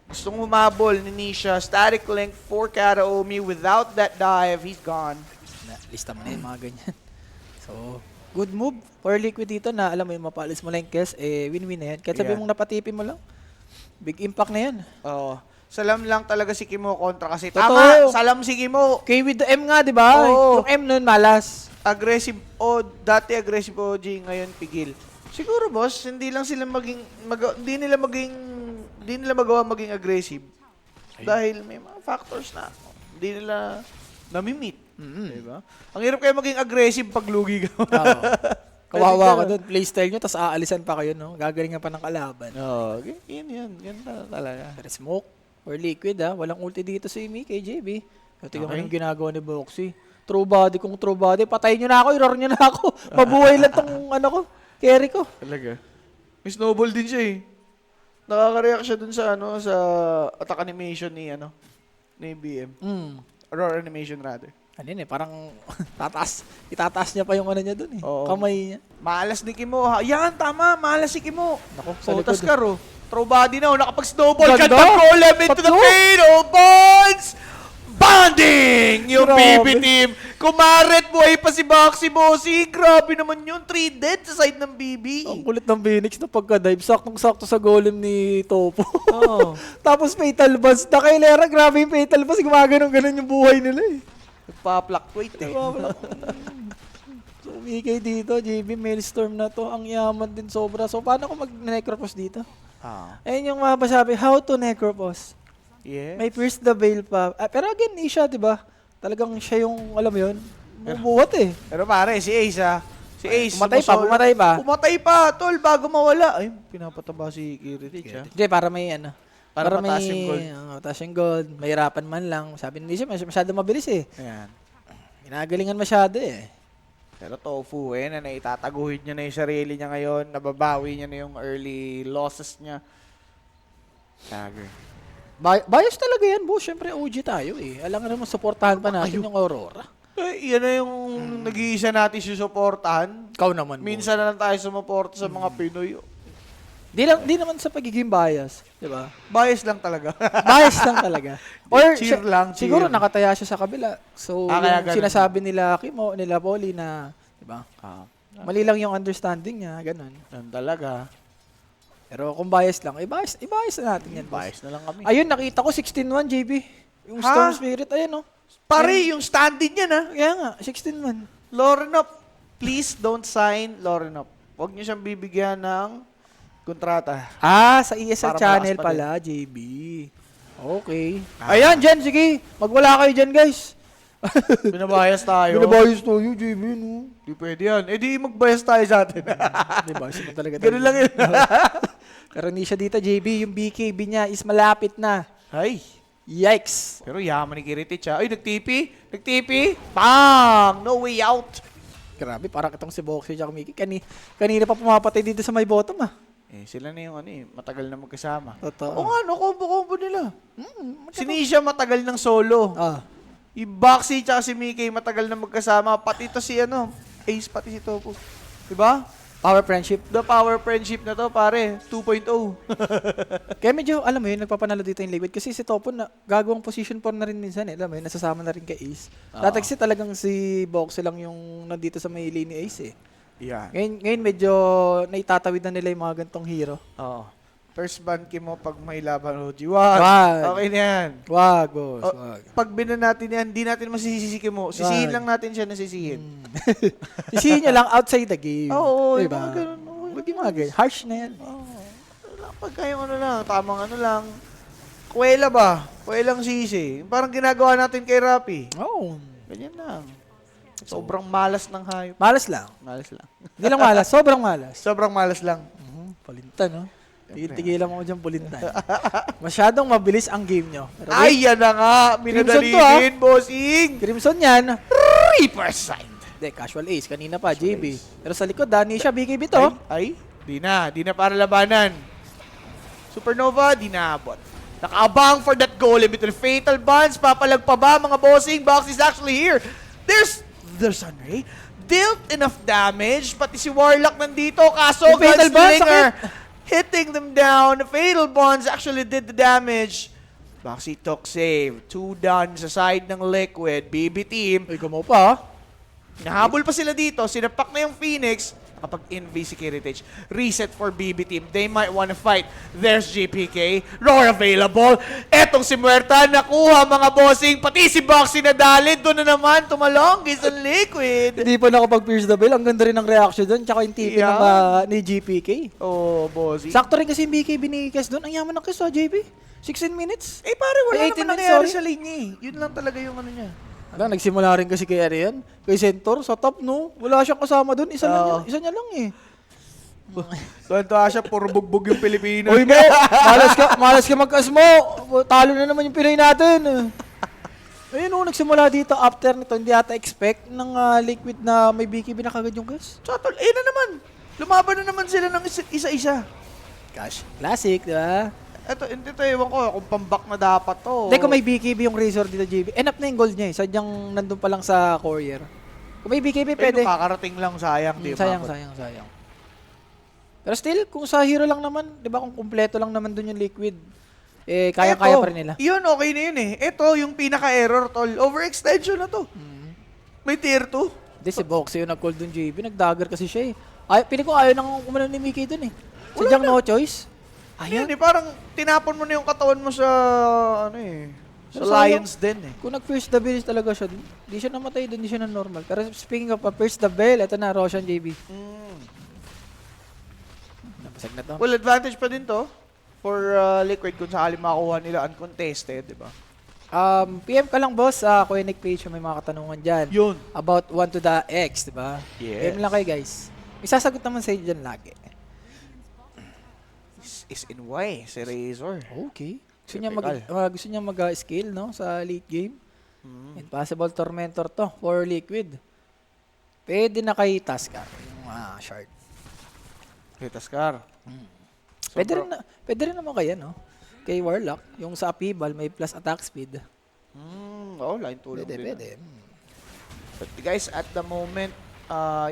Gustong humabol ni Nisha. Static link for Karaomi. Without that dive, he's gone. Lista mo na yung mga ganyan. So, good move for Liquid dito na alam mo yung mapalis mo lang yung Kes, win-win na yan. Kahit sabi Yeah. mong napatipin mo lang, big impact na yan. Oo. Salam lang talaga si Kimo kontra kasi. Totoo. Tama, salam si Kimo. Okay, with the M nga, di ba? Oo. Yung M nun, malas. Aggressive dati aggressive OG, ngayon pigil. Siguro boss, hindi lang sila hindi nila magawa maging aggressive. Dahil may mga factors na hindi nila nami-meet. Diba? Ang hirap kayo maging aggressive pag lugi ka. Oo. Kawawa ka doon. Playstyle nyo, tapos aalisan pa kayo, no? Gagalingan pa ng kalaban. Oo, yan talaga. Pero smoke or liquid, ha? Walang ulti dito si Mickey, JB. Tingnan ko Okay. yung ginagawa ni Boxy. True body kung true body. Patayin nyo na ako, i-roar nyo na ako. Mabuhay lang tong, carry ko. Talaga. May snowball din siya eh. Nakaka-react siya dun sa sa attack animation ni BM. Roar animation rather. Ano yun eh, parang itataas niya pa yung niya dun eh. Oo. Kamay niya. Malas ni Kimo. Yan, tama. Malas si Kimo. Naku, sa Potas likod. ka, Throw body na. Nakapag-snowball. Ganda! Ganda golem into the Tatlo! fatal bonds! Bonding! Yung Grabe. BB team. Kumaret, buhay pa si Boxy Bossy. Grabe naman yun. 3 dead sa side ng BB. Ang kulit ng Phoenix na pagka-dive. Saktong-sakto sa golem ni Topo. Oo. Tapos fatal boss. Nakailera, grabe yung fatal boss. Gumaganon-ganon yung buhay nila eh. Nagpa-fluctuate eh. So, umikay dito, JB, Maelstrom na to. Ang yaman din sobra. So, paano ko mag-necropos dito? Ayun yung mapasabi, how to necropos. Yeah. May pierce the veil pa. Pero again, Isha, di ba? Talagang siya yung, alam mo yun, bubuhat eh. Pero pare, si Ace Si Ace. Pumatay pa. Pumatay pa, tol, bago mawala. Ay, pinapataba si Kiritich, ha? Hindi, para may Para may, mataas yung gold. mataas yung gold. Mahirapan man lang. Sabi hindi siya, masyado mabilis eh. Ayan. Ginagalingan masyado eh. Pero Tofu, na naitataguhin niya na yung sarili niya ngayon. Nababawi niya na yung early losses niya. Dagger. Bias talaga yan, boss. Siyempre, OG tayo eh. Alam nga naman, supportahan pa natin yung Aurora. Yan na yung nag-iisa natin susuportahan. Ikaw naman, Minsan na lang tayo sumuporta sa mga Pinoy. Di naman sa pagiging bias, di ba? Bias lang talaga. Bias lang talaga. Or Cheer lang, cheer. siguro nakataya siya sa kabila. So, kaya yung ganun. sinasabi nila Kimo, nila Polly na, di ba? Mali lang yung understanding niya, ganun. Yan talaga. Pero kung bias lang, bias na natin yan, boss. Bias na lang kami. Ayun, nakita ko 16-1, JB. Yung Ha? Storm Spirit, ayun, oh. Pare, yung standing niya na. Kaya nga, 16-1. Lorenop, please don't sign Lorenop. Huwag niyo siyang bibigyan ng kontrata. Sa ESL Para channel malakas pa pala, JB. Okay. Ayan, Jen, sige. Magwala kayo dyan, guys. Binabayas tayo. Binabayos to you, JB, no? Di pwede yan. Di magbayas tayo sa atin. Diba? Sino talaga Ganun lang yun. Pero hindi siya dito, JB. Yung BKB niya is malapit na. Ay. Yikes. Pero yaman ni Kiritich, ha? Ay, nag-TP. Nag-TP. Bang! No way out. Grabe, parang itong si Boxy at Mickey. Kanina pa pumapatay dito sa may bottom, ah. Sila na yung matagal na magkasama. Totoo. Oo nga, combo-combo nila. Si Nisha matagal ng solo. Yung Boxy tsaka si Mickey matagal na magkasama. Pati to si Ace, pati si Topo. Diba? Power friendship. The power friendship na to, pare. 2.0. Kaya medyo, alam mo yun, nagpapanalo dito yung Liquid. Kasi si Topo, gagawang position 4 na rin minsan eh. Alam mo yun, nasasama na rin kay Ace. Dati kasi talagang si Boxe lang yung nandito sa may lane ni Ace eh. Yeah. Ngayon medyo naitatawid na nila yung mga gantong hero. Oo. First ban mo pag may laban, OG. Wag. Wag. Okay na yan. Wag, boss. O, Wag. pag binan natin yan, hindi natin masisisi mo. Sisihin Wag. lang natin siya na sisihin. Sisihin nyo lang outside the game. Oo, yung diba? mga ganun. Huwag yung mga ganun. Harsh na yan. Pagka yung ano lang, tamang ano lang. Kuwela ba? Kuwelang sisi. Parang ginagawa natin kay Rapi. Oh. Ganyan lang. Sobrang malas ng hayop. Malas lang. Malas lang. Hindi lang malas. Sobrang malas. Sobrang malas lang. Pulintan, no? Tigilan mo dyan pulintan. Masyadong mabilis ang game nyo. Pero wait, Ay, yan na nga. Minadali Crimson to, din, bossing. Crimson yan. Reaper side. Hindi, casual ace. Kanina pa, JB. Pero sa likod, Nisha, BKB to. Ay, di na. Di na para labanan. Supernova, di na abot. Nakaabang for that goal in between fatal bonds. Papalag pa ba, mga bossing? Box is actually here. There's Sunray. Dealt enough damage. Pati si Warlock nandito. Kaso, Yung fatal bonds, Gunslinger hitting them down. The fatal bonds actually did the damage. Boxy took save. 2 down sa side ng Liquid. BB team. Uy, gumawa pa, ha? Nahabol pa sila dito. Sinapak na yung Phoenix. Kapag in-basic heritage, reset for BB team. They might wanna fight. There's GPK. Roar available. Etong si Muerta. Nakuha mga bossing. Pati si Boxy nadali. Doon na naman tumalong. Isang Liquid. Hindi pa nakapag-pierce the bell. Ang ganda rin ng reaction doon. Tsaka yung TP Yeah. ng, ni GPK. Oh, bossing. Sakto rin kasi yung BKB ni Kes doon. Ang yaman ng Kes, JB. 16 minutes. Eh pare, wala Ay, 18 naman minutes, nangyari sorry. sa linya eh. Yun lang talaga yung ano niya. Wala, nagsimula rin kasi kay Arian. Kay Centaur, sa top, no? Wala siyang kasama doon. Oo. Isa niya lang eh. Tuwan-tuwa siya, puro bugbog yung Pilipino. Uy mo, malas ka mag-asmo. Talo na naman yung Pinoy natin. Ayun o, nagsimula dito after nito. Hindi ata expect ng Liquid na may BKB na kagad yung Kes. Chatol, eh na naman. Lumaban na naman sila ng isa-isa. Gosh, classic, di ba? Ito, ewan ko kung pambak na dapat to. Hindi, kung may BKB yung Razor dito, JB, enough na yung gold niya eh. Sadyang nandun pa lang sa courier. Kung may BKB, pwede. Kakarating lang, sayang. Di Sayang. umabot. Pero still, kung sa hero lang naman, di ba, kung kumpleto lang naman dun yung Liquid, eh, kaya-kaya pa rin nila. Yun, okay na yun eh. Ito, yung pinaka-error, tol. Overextension na to. May tier 2. Hindi, si Boxe yung nag-call dun, JB. Nag-dagger kasi siya eh. Piling ko ayaw nang umano ni Mickey dun eh. Sadyang no choice. Ayun eh, parang tinapon mo na yung katawan mo sa, ano eh, sa Pero sayang. Lions den eh. Kung nag-pierce the bell talaga siya, di siya namatay dun, di siya na normal. Pero speaking of pierce the bell, ito na, Roshan, JB. Napasag na to. Well, advantage pa din to for Liquid kung sakali makakuha nila uncontested, di ba? PM ka lang, boss, sa Koenig page, may mga katanungan dyan. Yun. About 1 to the X, di ba? Yes. PM lang kayo, guys. May sasagot naman sa inyo dyan lagi. Is in Y, si Razor. Okay. Typical. Gusto niya mag-scale, no, sa late game. Impossible Tormentor to for Liquid. Pwede na kay Tascar, yung shard. Kay Tascar. Pwede rin naman kaya, no? Kay Warlock, yung sa Apibal, may plus attack speed. Oo, line tulong din. Pwede. But guys, at the moment,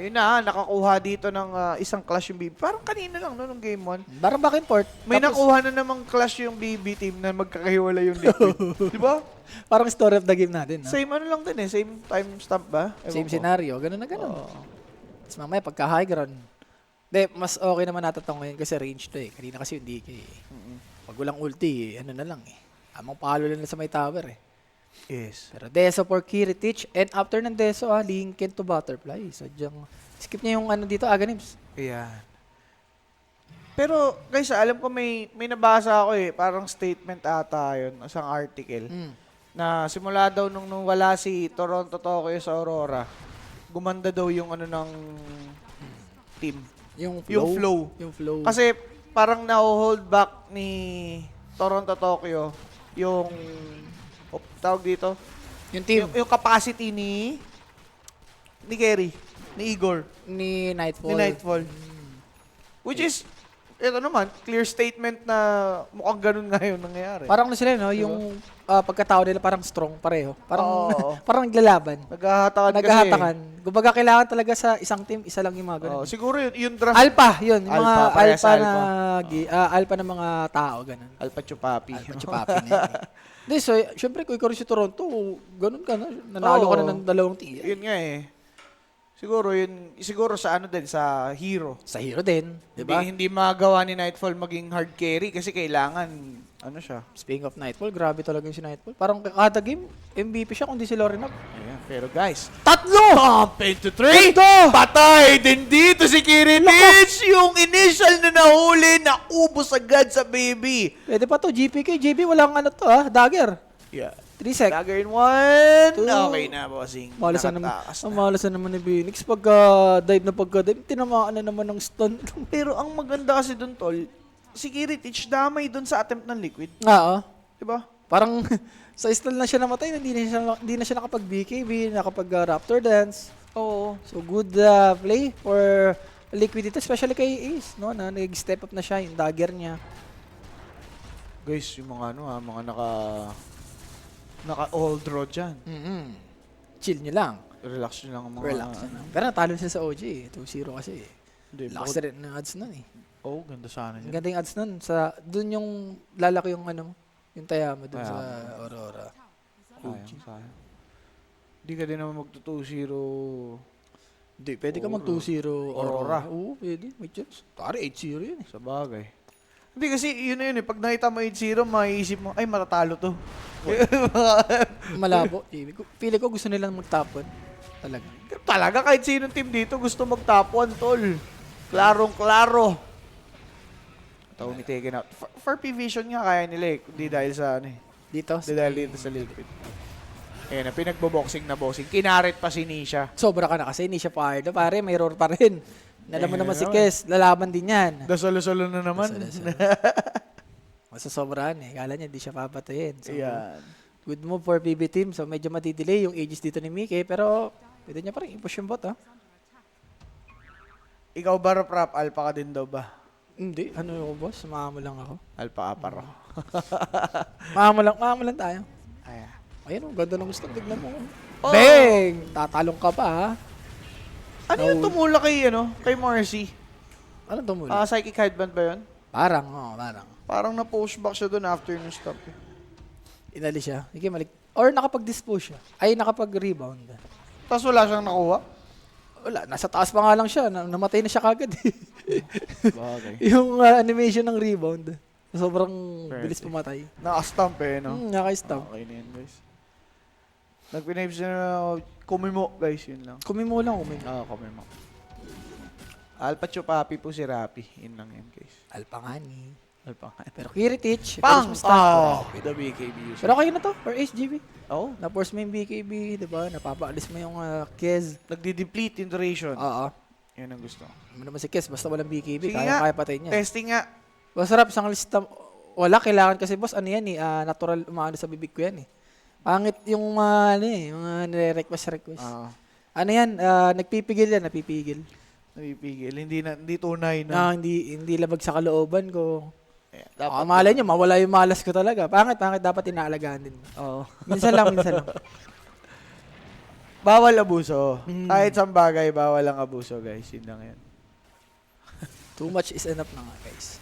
yun na, nakakuha dito ng isang clash yung BB. Parang kanina lang, no, nung game 1. Parang back and forth. May Tapos, nakuha na namang clash yung BB team na magkakahiwala yung Liquid. Di ba? parang story of the game natin, no? Same ano lang din eh, same timestamp ba? Ewan Same ko. scenario, ganun na ganun. Tapos mamaya, pagka high ground, hindi, mas okay naman natin ito ngayon kasi range to eh. Kanina kasi yung DK eh. Pag walang ulti, ano na lang eh. Amang palo lang sa may tower eh. Yes. Pero Deso for Kiritich, and after ng Deso, Lincoln to Butterfly. Sadyang, skip niya yung ano dito, Aganims. Ayan. Pero guys, alam ko may nabasa ako eh, parang statement ata yun, isang article, na simula daw nung wala si Toronto Tokyo sa Aurora, gumanda daw yung ano ng team. Yung flow. Kasi parang na-hold back ni Toronto Tokyo yung tawag dito, yung team. yung capacity ni Kerry, ni Igor, Ni Nightfall. ni Nightfall. Which is ito naman, clear statement na mukhang ganun nga yun nangyayari. Parang ano sila, no? Yung pagkatao nila parang strong pareho. Parang Oo. parang naglalaban. Naghahatakan kasi. Naghahatakan. Kumbaga kailangan talaga sa isang team, isa lang yung mga ganun. Siguro yung draft. Alpha, yun. Yung mga Parehas alpha na, alpha. alpha ng mga tao, ganun. Alpha Chupapi. Alpha chupapi na yan. Hindi, so, syempre, kung ikaw rin si Toronto, ganun ka na. Nanalo ka na ng 2 tier. Yun nga eh. Siguro sa ano din, sa hero. Sa hero din, di ba? Hindi magawa ni Nightfall maging hard carry kasi kailangan, ano siya. Speaking of Nightfall, grabe talaga yung si Nightfall. Parang kada game, MVP siya kung di si Loren up. Ayan, pero guys, Tatlo! Pump into 3! Patay din dito si Kiritich! Yung initial na nahuli, naubos agad sa baby. Pwede pa to, GPK, JB, walang ano to dagger. Yeah. 3 sec. Dagger in 1. Two. Okay na, bossing. Malas na naman. Nakatakas Ang na. malas na naman ni Phoenix. Pagka-dive, tinamaan na naman ng stun. Pero ang maganda kasi dun, tol, si Kiritich damay dun sa attempt ng Liquid. Oo. Diba? Parang sa stun lang siya namatay, hindi na siya nakapag-BKB, nakapag-Raptor Dance. Oo. So good play for Liquid dito, especially kay Ace, no? Na nag-step up na siya, yung dagger niya. Guys, yung mga mga naka-all draw dyan. Chill nyo lang. Relax nyo lang ang mga... Relax na. Pero natalo siya sa OG eh. 2-0 kasi eh. Hindi, Lakas na rin ng odds nun eh. Oh, ganda sana Ang yun. ganda yung odds nun. Doon yung lalaki yung ano, yung tayama doon sa Tayama. Aurora. Sayang. Hindi ka din naman magto-2-0. Hindi, pwede ka mag 2-0 Aurora. Oo, pwede. May chance. Tari, 8-0 yun eh. Sa bagay. Hindi kasi yun na yun eh. Pag nakita mo 8-0, maiisip mo, ay matatalo to. Malabo. Pili ko gusto nilang mag-top 1. Talaga. Talaga kahit sinong team dito gusto mag-top 1, tol. Klarong-klaro. Ito umitikin out. For P-Vision nga kaya nila eh. Hindi dahil sa ano eh. Dito. Hindi dahil dito sa Liquid. Ayan na, pinagbo-boxing na boxing. Kinaret pa si Nisha. Sobra ka na kasi, hindi siya pa-hard. Pare, may roar pa rin. Alam mo naman si naman. Kes, lalaban din yan. Dasalo-salo na naman. Masasobrahan eh. Kala niya, hindi siya papatayin. So, Ayan. good move for PB team. So, medyo madidelay yung ages dito ni Mickey. Pero, pwede niya pa rin i-push yung bot, Ikaw ba, Rap? Alpha ka din daw ba? Hindi. Ano yung boss? Sumama mo lang ako. Alpha aparo. Mama lang tayo. Ayan. Ayun, ang ganda ng gusto. Tignan mo. Oh! Bang! Tatalong ka pa, ha? Ano yung tumula kay Marcy? Anong tumula? Psychic Headband ba yun? Parang, parang. Parang na-push back siya doon after yung stop. Inali siya. Sige, malik. Or nakapag-dispose siya. Ay, nakapag-rebound. Tapos wala siyang nakuha? Wala, nasa taas pa nga lang siya. Namatay na siya kagad. Bagay. Yung animation ng rebound. Sobrang bilis Perfect. pumatay. Naka-stump eh, no? Naka-stamp. Okay na yun, guys. Nagpinave siya na kumimo, guys. Yun lang. Kumimo lang, kumimo. Kumimo. Alpha Chupapi po si Rapi. Yun lang yun, guys. Alpangani. Alpha nga. Pero Kiritich. Pang! Oh. The BKB user. Pero kayo na to, or HGB. Oh, Na-force mo yung BKB, diba? Napapaalis mo yung Kez. nagdi-deplete yung duration. Oo. Yun ang gusto. Ano naman si Kez, basta walang BKB, Sige nga. kaya patayin niya. Testing nga. Masarap, isang lista. Wala, kailangan kasi boss, ano yan natural, umaano sa bibig ko yan Pangit yung mga nire-request. Ano yan, nagpipigil yan, napipigil. Napipigil. Hindi tunay, no? Hindi labag sa kalooban ko. Dapat. Malay nyo, mawala yung malas ko talaga. Pangit, dapat inaalagaan din. Oo. Minsan lang. Bawal abuso. Kahit sa bagay, bawal ang abuso, guys. Yun lang yan. Too much is enough na nga, guys.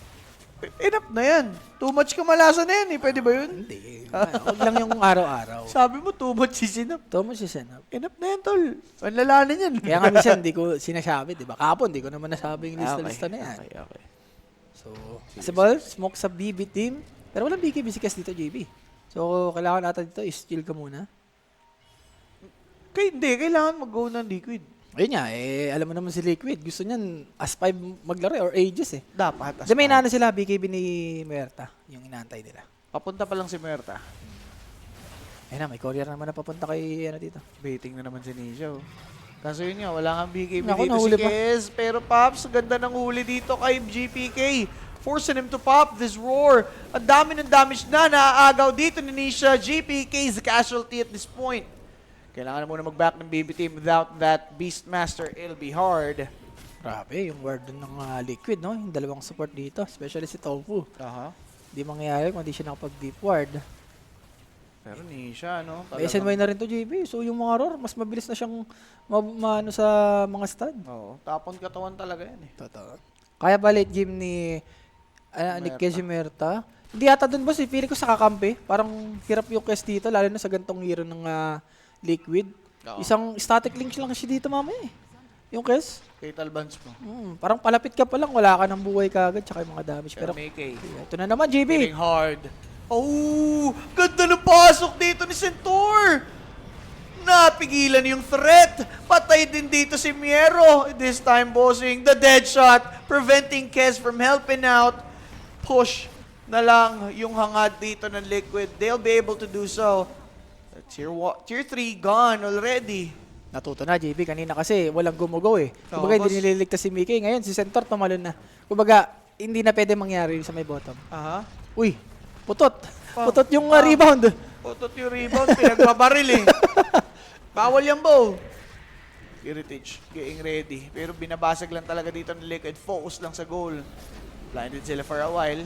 Enough na yan. Too much kamalasan na yan eh. Pwede ba yun? Hindi. Huwag lang yung araw-araw. Sabi mo, too much is enough. Too much is enough. Enough na yan, tol. Ang lalanin yan. Kaya nga minsan, hindi ko sinasabi, di ba? Kahapon, hindi ko naman nasabi yung lista-lista na yan. Okay. So, possible, smoke sa BB team. Pero walang BKB si Kes dito, JB. So, kailangan natin dito, is-chill ka muna. Hindi. Kailangan mag-go ng Liquid. Ayun nga, alam mo naman si Liquid. Gusto niyan, as 5 maglaro or ages Dapat. May inaano sila, BKB ni Muerta, yung inaantay nila. Papunta pa lang si Muerta. Ayun na, may courier naman na papunta kay dito. Baiting na naman si Nisha. Kaso yun nga, wala kang BKB Naku, dito si nahuli pa. Kez. Pero Pops, ganda ng huli dito kay GPK. Forcing him to pop this roar. Ang dami ng damage na naaagaw dito ni Nisha. GPK is the casualty at this point. Kailangan na muna mag-back ng BB team. Without that Beastmaster, it'll be hard. Grabe, yung ward dun ng Liquid, no? Yung dalawang support dito, especially si Tofu. Aha. Hindi mangyayari kung di siya nakapag-deep ward. Pero Nisha, no? May SNY na rin to, JB. So yung mga roar, mas mabilis na siyang maano sa mga stud. Oo. Tapon katawan talaga yan eh. Totoo. Kaya ba late game ni Kejimerta? Hindi yata dun boss, feeling ko sa kakampi. Parang hirap yung quest dito, lalo na sa gantong hero ng Liquid. Oo. Isang static link lang siya dito mamaya eh. Yung quest. Fatal Bands mo. Parang palapit ka pa lang, wala ka ng buhay kagad, tsaka yung mga damage. Pero Pero may K. ito na naman, JB. Hitting hard. Oh! Ganda ng pasok dito ni Centaur! Napigilan yung threat. Patay din dito si Miero. This time, bossing, the dead shot, preventing Kez from helping out. Push na lang yung hangad dito ng Liquid. They'll be able to do so. Tier 3 gone already. Natuto na, JB. Kanina kasi walang gumugo eh. Oo, Kumbaga, boss. hindi nililigtas si Mickey. Ngayon, si Centaur tumalon na. Kumbaga, hindi na pwede mangyari sa may bottom. Aha. Uy, putot. Oh. Putot yung rebound. Putot yung rebound, pinagbabaril eh. Bawal yan, Bo. Heritage, getting ready. Pero binabasag lang talaga dito ng Liquid. Focus lang sa goal. Blinded sila for a while.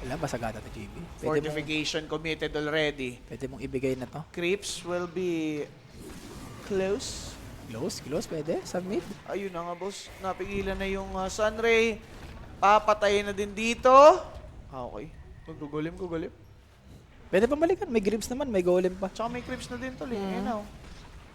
Wala, basagada na, JB. Fortification committed already. Pwede mong ibigay na to. Creeps will be close. Close, pwede. Submit. Ayun na nga, boss. Napigilan na yung Sunray. Papatayin na din dito. Okay. Gugulim. Pwede pa balikan. May grips naman, may golem pa. Tsaka may creeps na din to, Ayun na.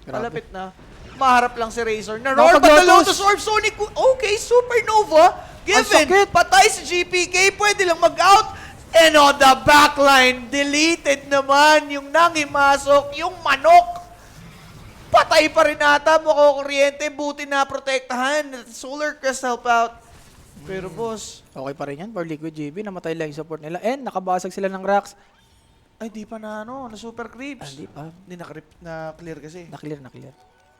Grabe. Palapit na. Maharap lang si Razor. Na-roar pa the Nakapag-Lotus. Lotus Orb. Sonic. Okay, Supernova. Ang sakit. Given. Patay si GPK. Pwede lang mag-out. And on the backline, deleted naman yung nangimasok, yung manok. Patay pa rin ata. Makukuryente. Buti na protektahan. Solar Crest help out. Pero boss, Okay pa rin yan for Liquid, JB. Namatay lang yung support nila. And nakabasag sila ng racks. ay di pa na na super creeps. Hindi pa. Hindi na clear kasi. Na-clear.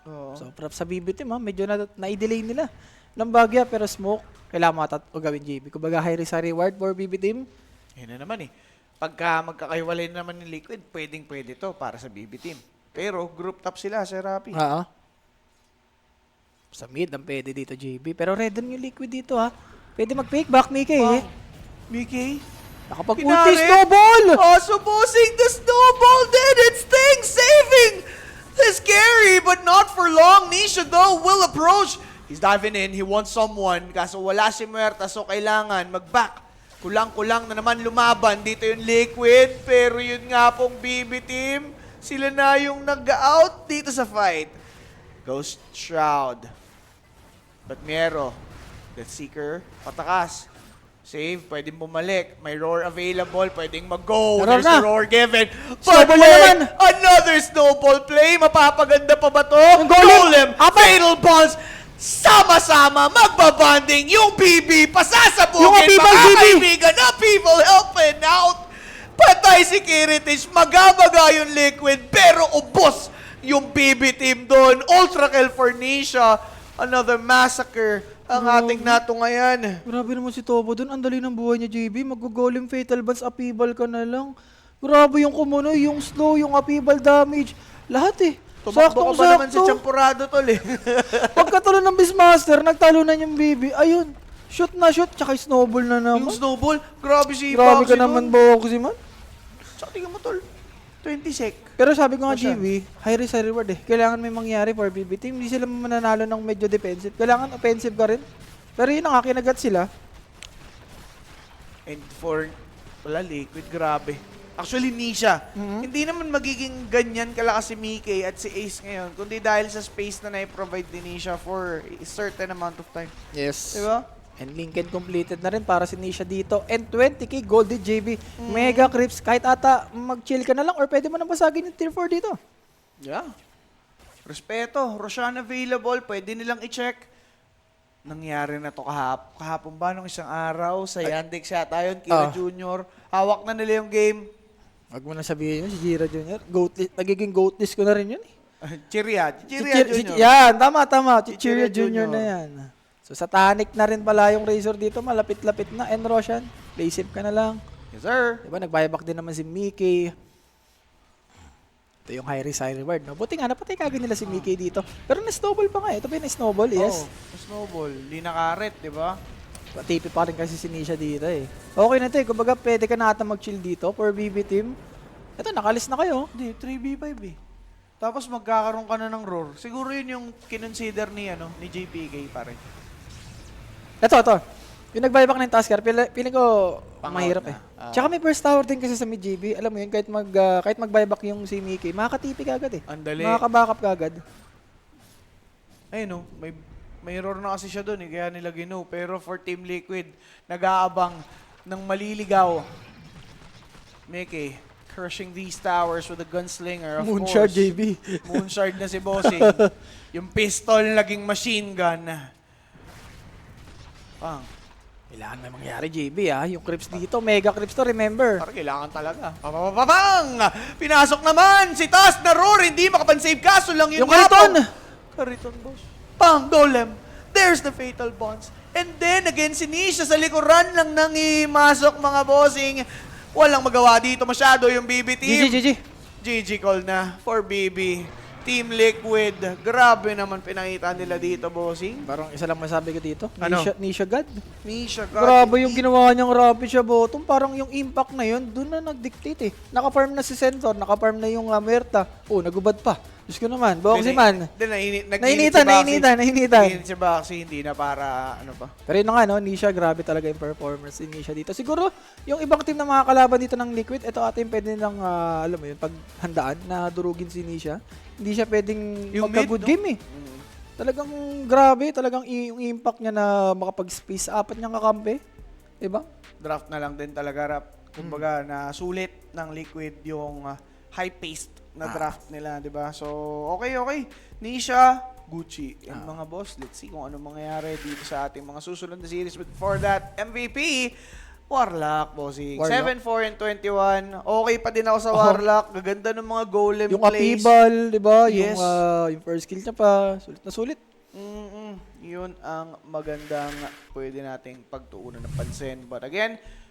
Oo. So, props sa BB team ha. Medyo na-delay nila. Lambagya pero smoke. Kailangan o gawin JB. Kumbaga high risk high reward for BB team. Yun na naman eh. Pagka magkakaiwalay na naman ng Liquid, pwede to para sa BB team. Pero group top sila, Sir Rapi. Oo. Sa mid ang pwede dito JB. Pero red yung Liquid dito ha. Pwede mag-fake back Mickey eh. Mickey? Nakapag-ulti snowball! Oh, so bossing the snowball did its thing, saving the scary, but not for long. Nisha though will approach. He's diving in, he wants someone, kaso wala si Muerta, so kailangan mag-back. Kulang-kulang na naman lumaban dito yung Liquid, pero yun nga pong BB team, sila na yung nag-out dito sa fight. Ghost Shroud. But Miero, Death Seeker, patakas. Save, pwedeng bumalik. May roar available, pwedeng mag-go. Roar There's na. a roar given. Snowball But na wait, naman. another snowball play. Mapapaganda pa ba to? Ang golem. Fatal Bonds. Sama-sama, magbabanding. Yung BB, pasasabugin. Yung Upheaval mga BB. kaibigan, Upheaval helping out. Patay si Kiritage. Magabaga yung Liquid, pero ubos yung BB team doon. Ultra kill for Nisha. Another massacre ang ating natungayan. Grabe naman si Tobo dun. Ang dali ng buhay niya, JB. Mag-golem fatal bans, upheaval ka na lang. Grabe yung kumunoy, yung slow, yung upheaval damage. Lahat eh. Tumakbo ka ba naman sa Champurado, tol eh? Pagkatalo ng Beastmaster, nagtalo na yung baby. Ayun. Shoot na shoot, tsaka snowball na Yung naman. snowball, grabe si Grabe Foxy ka naman, dun. Boxy man. Tsaka tingnan mo, tol. 20 sec. Pero sabi ko nga, Basta. JB, high risk, high reward eh. Kailangan may mangyari for BB team. Hindi sila mananalo ng medyo defensive. Kailangan offensive ka rin. Pero yun ang kinagat sila. And for, wala, Liquid, grabe. Actually, Nisha, hindi naman magiging ganyan kalakas si Mickey at si Ace ngayon, kundi dahil sa space na na-provide ni Nisha for a certain amount of time. Yes. Diba? And Lincoln completed na rin para si Nisha dito. And 20k gold din, JB. Mega creeps. Kahit ata mag-chill ka na lang or pwede mo nang basagin yung tier 4 dito. Yeah. Respeto. Roshan available. Pwede nilang i-check. Nangyari na to kahapon ba nung isang araw sa Yandex yata yun, Kira Junior. Hawak na nila yung game. Wag mo na sabihin yun, si Jira Jr. Nagiging goat list ko na rin yun eh. Chiria Junior. Yan, tama. Si Chiria Chiria Jr. Jr. na yan. So sa Tanic na rin pala yung Razor dito, malapit-lapit na. And Roshan, play safe ka na lang. Yes, sir. Diba, nag-buyback din naman si Mickey. Ito yung high risk, high reward. No? Buti nga, napatay kagad nila si Mickey dito. Pero na-snowball pa nga. Ito ba yung na-snowball? Yes. Snowball. Hindi nakaret, di ba? Patipi pa rin kasi si Nisha dito eh. Okay na ito eh. Kumbaga, pwede ka na ata mag-chill dito for BB team. Ito, nakalis na kayo. Hindi, 3v5 eh. Tapos magkakaroon ka na ng roar. Siguro yun yung kinonsider ni, ni JPK pare. Ito. Yung nag-buyback ng Tasker, feeling ko Pang-out mahirap na. eh. Tsaka may first tower din kasi sa mid GB. Alam mo yun, kahit mag-buyback yung si Mickey, makakatipi kagad eh. Andali. Makaka-backup kagad. Ayun may roar na kasi siya doon eh, kaya nila gino. Pero for Team Liquid, nag-aabang ng maliligaw. Mickey, crushing these towers with a gunslinger, of Moonshard course. JB. Moonshard na si Bossing. Yung pistol naging machine gun. Pang. Kailangan may mangyari JB ah. Yung creeps dito, mega creeps to, remember. Parang kailangan talaga. Papapapang! Pinasok naman si Tas na roar. Hindi makapansave kaso lang Yung Kariton! Kariton, boss. Pang, golem. There's the fatal bonds. And then, again, si Nisha sa likuran lang nang imasok mga bossing. Walang magawa dito masyado yung BB team. GG. GG call na for BB. Team Liquid. Grabe naman pinakita nila dito, bossing. Parang isa lang masabi ko dito. Ano? Nisha God. Nisha, God. Grabe yung ginawa niyang rapid siya bottom. Parang yung impact na yun, doon na nag-dictate eh. Naka-farm na si Centaur, naka-farm na yung Muerta. Oh, nagubad pa. Diyos ko naman, Boxy man. Nainitan. Nainit si Boxy, hindi na para ano pa. Pero yun nga, no, Nisha, grabe talaga yung performance ni Nisha dito. Siguro, yung ibang team na mga kalaban dito ng Liquid, ito atin pwede nilang, alam mo yun, paghandaan na durugin si Nisha. Hindi siya pwedeng Yung magka-good mid, no? game eh. Talagang grabe, talagang yung impact niya na makapag-space apat niyang kakampi. Diba? Draft na lang din talaga, Rap. Kumbaga, na sulit ng Liquid yung high-paced na draft nila, di ba? So, okay. Nisha, Gucci. And mga boss, let's see kung ano mangyayari dito sa ating mga susunod na series. But for that, MVP, Warlock, bossing. Warlock. 7-4 and 21. Okay pa din ako sa Warlock. Gaganda ng mga golem Yung plays. Apibal, di ba? Yes. Yung first kill niya pa, sulit na sulit. Yun ang magandang pwede nating pagtuunan ng pansin. But again,